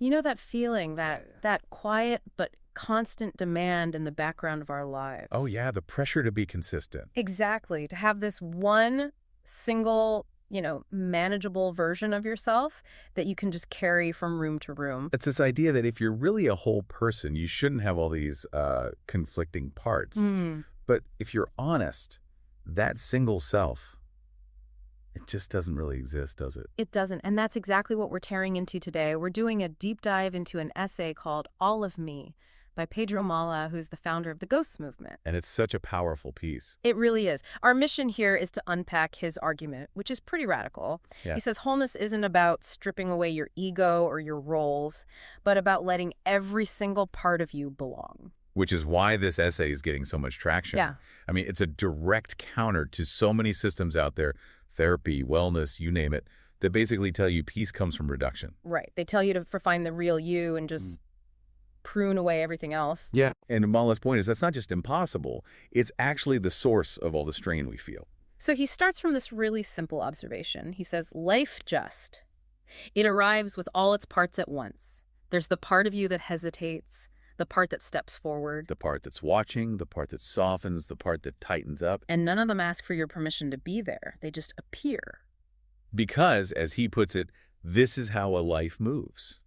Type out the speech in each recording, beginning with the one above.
You know that feeling, that quiet but constant demand in the background of our Oh lives. yeah, the pressure to be consistent. Exactly. To have this one single, manageable version of yourself that you can just carry from room to room. It's this idea that if you're really a whole person, you shouldn't have all these conflicting parts. Mm. But if you're honest, that single self, it just doesn't really exist, does it? It doesn't. And that's exactly what we're tearing into today. We're doing a deep dive into an essay called All of Me by Pedro Mala, who's the founder of the Ghosts movement. And it's such a powerful piece. It really is. Our mission here is to unpack his argument, which is pretty radical. He Yes. says wholeness isn't about stripping away your ego or your roles, but about letting every single part of you belong. Which is why this essay is getting so much traction. Yeah, I mean, it's a direct counter to so many systems out there, therapy, wellness, you name it, that basically tell you peace comes from reduction. right. They tell you to find the real you and just prune away everything else. Yeah. And Mala's point is that's not just impossible, it's actually the source of all the strain we feel. So he starts from this really simple observation. He says, life just. It arrives with all its parts at once. There's the part of you that hesitates, the part that steps forward, The part that's watching, the part that softens, the part that tightens up. and none of them ask for your permission to be there. They just appear. Because, as he puts it, this is how a life moves.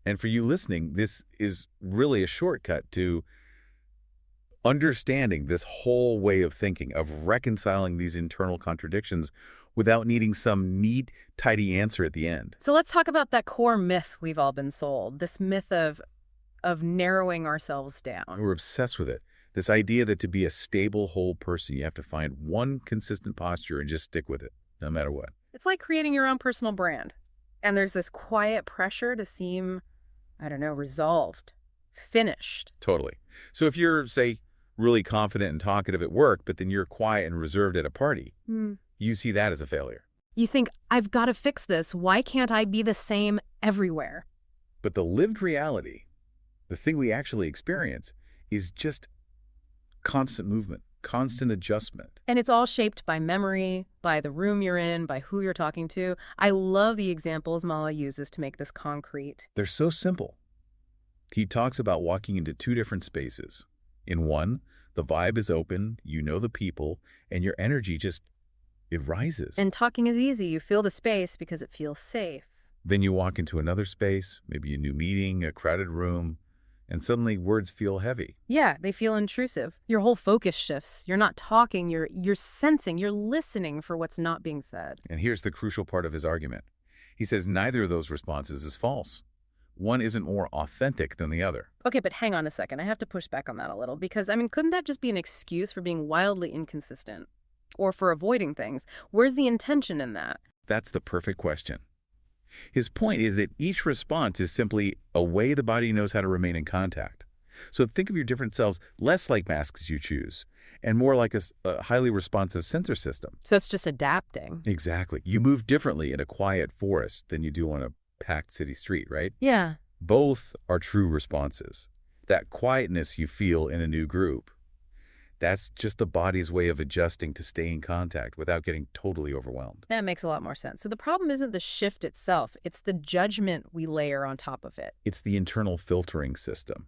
And for you listening, this is really a shortcut to understanding this whole way of thinking, of reconciling these internal contradictions without needing some neat, tidy answer at the end. So let's talk about that core myth we've all been sold, this myth of narrowing ourselves down. We're obsessed with it. This idea that to be a stable, whole person, you have to find one consistent posture and just stick with it, no matter what. It's like creating your own personal brand. And there's this quiet pressure to seem, I don't know, resolved, finished. Totally. So if you're, say, really confident and talkative at work, but then you're quiet and reserved at a party, you see that as a failure. You think, I've got to fix this. Why can't I be the same everywhere? But the lived reality, the thing we actually experience, is just constant movement, constant adjustment. And it's all shaped by memory, by the room you're in, by who you're talking to. I love the examples Mala uses to make this concrete. They're so simple. He talks about walking into two different spaces. In one, the vibe is open, you know the people, and your energy just, it rises. And talking is easy. You feel the space because it feels safe. Then you walk into another space, maybe a new meeting, a crowded room, and suddenly words feel heavy. Yeah, they feel intrusive. Your whole focus shifts. You're not talking, you're sensing, you're listening for what's not being said. And here's the crucial part of his argument. He says neither of those responses is false. One isn't more authentic than the other. Okay, but hang on a second. I have to push back on that a little because, couldn't that just be an excuse for being wildly inconsistent? Or for avoiding things? Where's the intention in that? That's the perfect question. His point is that each response is simply a way the body knows how to remain in contact. So think of your different selves less like masks you choose, and more like a highly responsive sensor system. So it's just adapting. Exactly. You move differently in a quiet forest than you do on a packed city street, right? Yeah. Both are true responses. That quietness you feel in a new group, that's just the body's way of adjusting to stay in contact without getting totally overwhelmed. That makes a lot more sense. So the problem isn't the shift itself. It's the judgment we layer on top of it. It's the internal filtering system.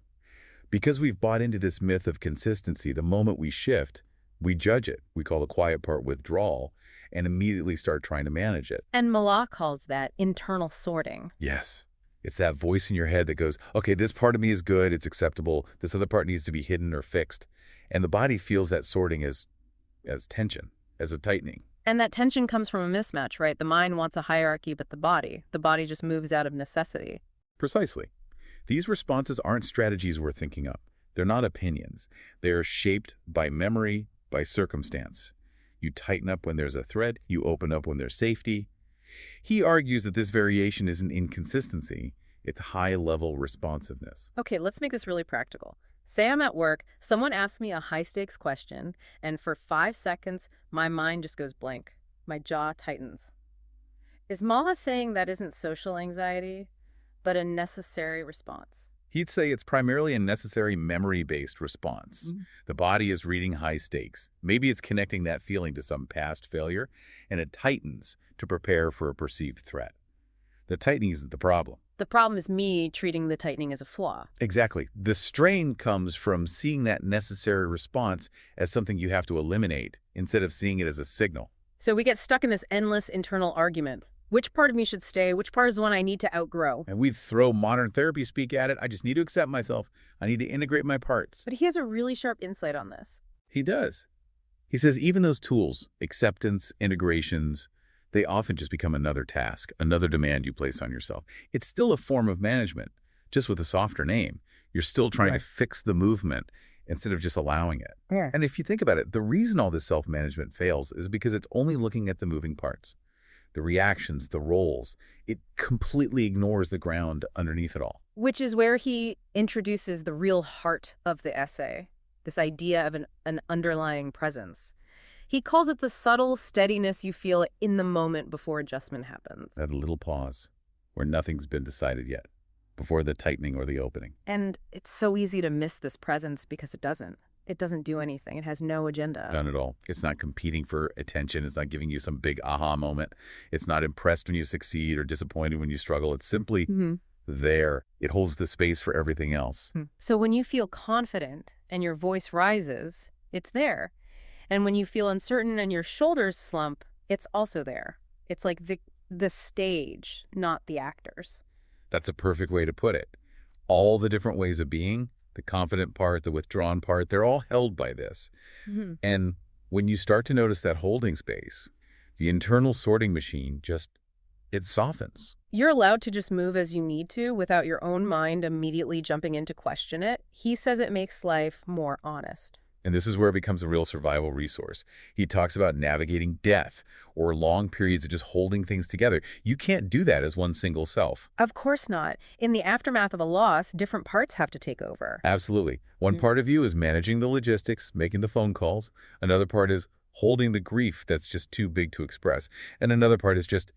Because we've bought into this myth of consistency, the moment we shift, we judge it. We call the quiet part withdrawal and immediately start trying to manage it. And Malak calls that internal sorting. Yes. It's that voice in your head that goes, okay, this part of me is good, it's acceptable. This other part needs to be hidden or fixed. And the body feels that sorting as tension, as a tightening. And that tension comes from a mismatch, right? The mind wants a hierarchy, but the body just moves out of necessity. Precisely. These responses aren't strategies we're thinking up. They're not opinions. They're shaped by memory, by circumstance. You tighten up when there's a threat. You open up when there's safety. He argues that this variation isn't inconsistency. It's high-level responsiveness. Okay, let's make this really practical. Say I'm at work, someone asks me a high-stakes question, and for 5 seconds, my mind just goes blank. My jaw tightens. Is Mala saying that isn't social anxiety, but a necessary response? He'd say it's primarily a necessary memory-based response. The body is reading high stakes. Maybe it's connecting that feeling to some past failure, and it tightens to prepare for a perceived threat. The tightening isn't the problem. The problem is me treating the tightening as a flaw. Exactly. The strain comes from seeing that necessary response as something you have to eliminate instead of seeing it as a signal. So we get stuck in this endless internal argument. Which part of me should stay? Which part is the one I need to outgrow? And we throw modern therapy speak at it. I just need to accept myself. I need to integrate my parts. But he has a really sharp insight on this. He does. He says even those tools, acceptance, integrations, they often just become another task, another demand you place on yourself. It's still a form of management, just with a softer name. You're still trying to fix the movement instead of just allowing it. Yeah. And if you think about it, the reason all this self-management fails is because it's only looking at the moving parts, the reactions, the roles. It completely ignores the ground underneath it all. Which is where he introduces the real heart of the essay, this idea of an underlying presence. He calls it the subtle steadiness you feel in the moment before adjustment happens. That little pause where nothing's been decided yet, before the tightening or the opening. And it's so easy to miss this presence because it doesn't. It doesn't do anything. It has no agenda. None at all. It's not competing for attention. It's not giving you some big aha moment. It's not impressed when you succeed or disappointed when you struggle. It's simply there. It holds the space for everything else. So when you feel confident and your voice rises, it's there. And when you feel uncertain and your shoulders slump, it's also there. It's like the stage, not the actors. That's a perfect way to put it. All the different ways of being, the confident part, the withdrawn part, they're all held by this. And when you start to notice that holding space, the internal sorting machine it softens. You're allowed to just move as you need to without your own mind immediately jumping in to question it. He says it makes life more honest. And this is where it becomes a real survival resource. He talks about navigating death or long periods of just holding things together. You can't do that as one single self. Of course not. In the aftermath of a loss, different parts have to take over. Absolutely. One part of you is managing the logistics, making the phone calls. Another part is holding the grief that's just too big to express. And another part is just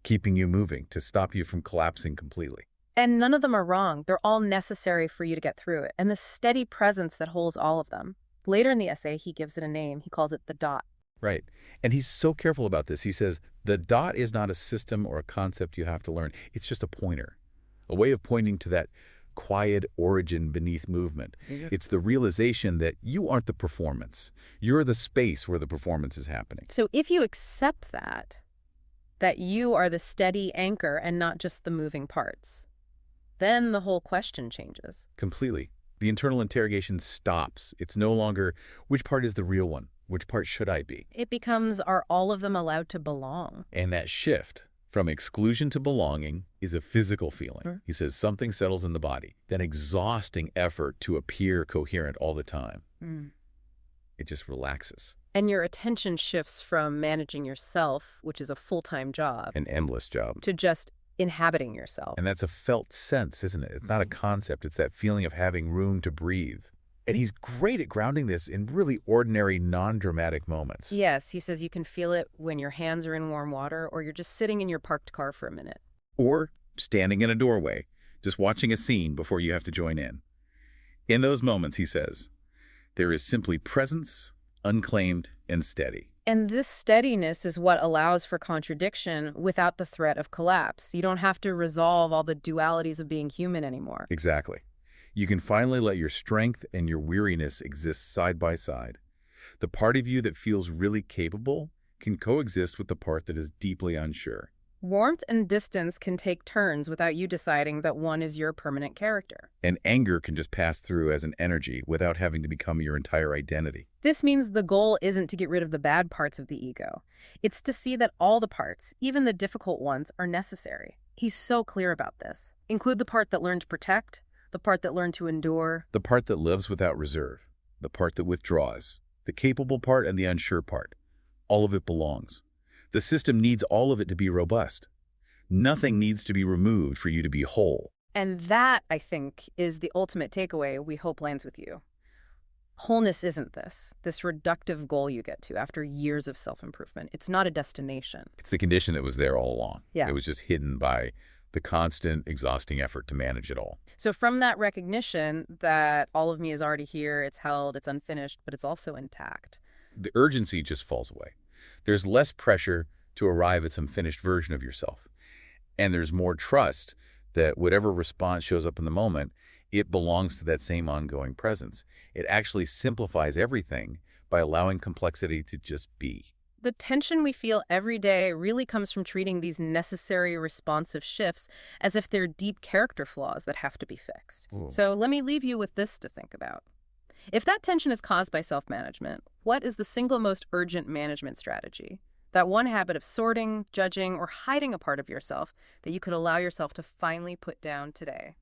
keeping you moving to stop you from collapsing completely. And none of them are wrong. They're all necessary for you to get through it. And the steady presence that holds all of them. Later in the essay, he gives it a name. He calls it the dot. Right. And he's so careful about this. He says, the dot is not a system or a concept you have to learn. It's just a pointer, a way of pointing to that quiet origin beneath movement. It's the realization that you aren't the performance. You're the space where the performance is happening. So if you accept that you are the steady anchor and not just the moving parts, then the whole question changes. Completely. The internal interrogation stops. It's no longer, which part is the real one? Which part should I be? It becomes, are all of them allowed to belong? And that shift from exclusion to belonging is a physical feeling. He says something settles in the body, that exhausting effort to appear coherent all the time. It just relaxes. And your attention shifts from managing yourself, which is a full-time job, An endless job. to just inhabiting yourself. And that's a felt sense, isn't it? It's not a concept. It's that feeling of having room to breathe. And he's great at grounding this in really ordinary, non-dramatic moments. Yes, he says you can feel it when your hands are in warm water or you're just sitting in your parked car for a minute. Or standing in a doorway, just watching a scene before you have to join in. In those moments, he says, there is simply presence, unclaimed and steady. And this steadiness is what allows for contradiction without the threat of collapse. You don't have to resolve all the dualities of being human anymore. Exactly. You can finally let your strength and your weariness exist side by side. The part of you that feels really capable can coexist with the part that is deeply unsure. Warmth and distance can take turns without you deciding that one is your permanent character. And anger can just pass through as an energy without having to become your entire identity. This means the goal isn't to get rid of the bad parts of the ego. It's to see that all the parts, even the difficult ones, are necessary. He's so clear about this. Include the part that learned to protect, the part that learned to endure. The part that lives without reserve, the part that withdraws, the capable part and the unsure part. All of it belongs. The system needs all of it to be robust. Nothing needs to be removed for you to be whole. And that, I think, is the ultimate takeaway we hope lands with you. Wholeness isn't this reductive goal you get to after years of self-improvement. It's not a destination. It's the condition that was there all along. Yeah. It was just hidden by the constant, exhausting effort to manage it all. So from that recognition that all of me is already here, it's held, it's unfinished, but it's also intact. The urgency just falls away. There's less pressure to arrive at some finished version of yourself. And there's more trust that whatever response shows up in the moment, it belongs to that same ongoing presence. It actually simplifies everything by allowing complexity to just be. The tension we feel every day really comes from treating these necessary responsive shifts as if they're deep character flaws that have to be fixed. Ooh. So let me leave you with this to think about. If that tension is caused by self-management, what is the single most urgent management strategy? That one habit of sorting, judging, or hiding a part of yourself that you could allow yourself to finally put down today.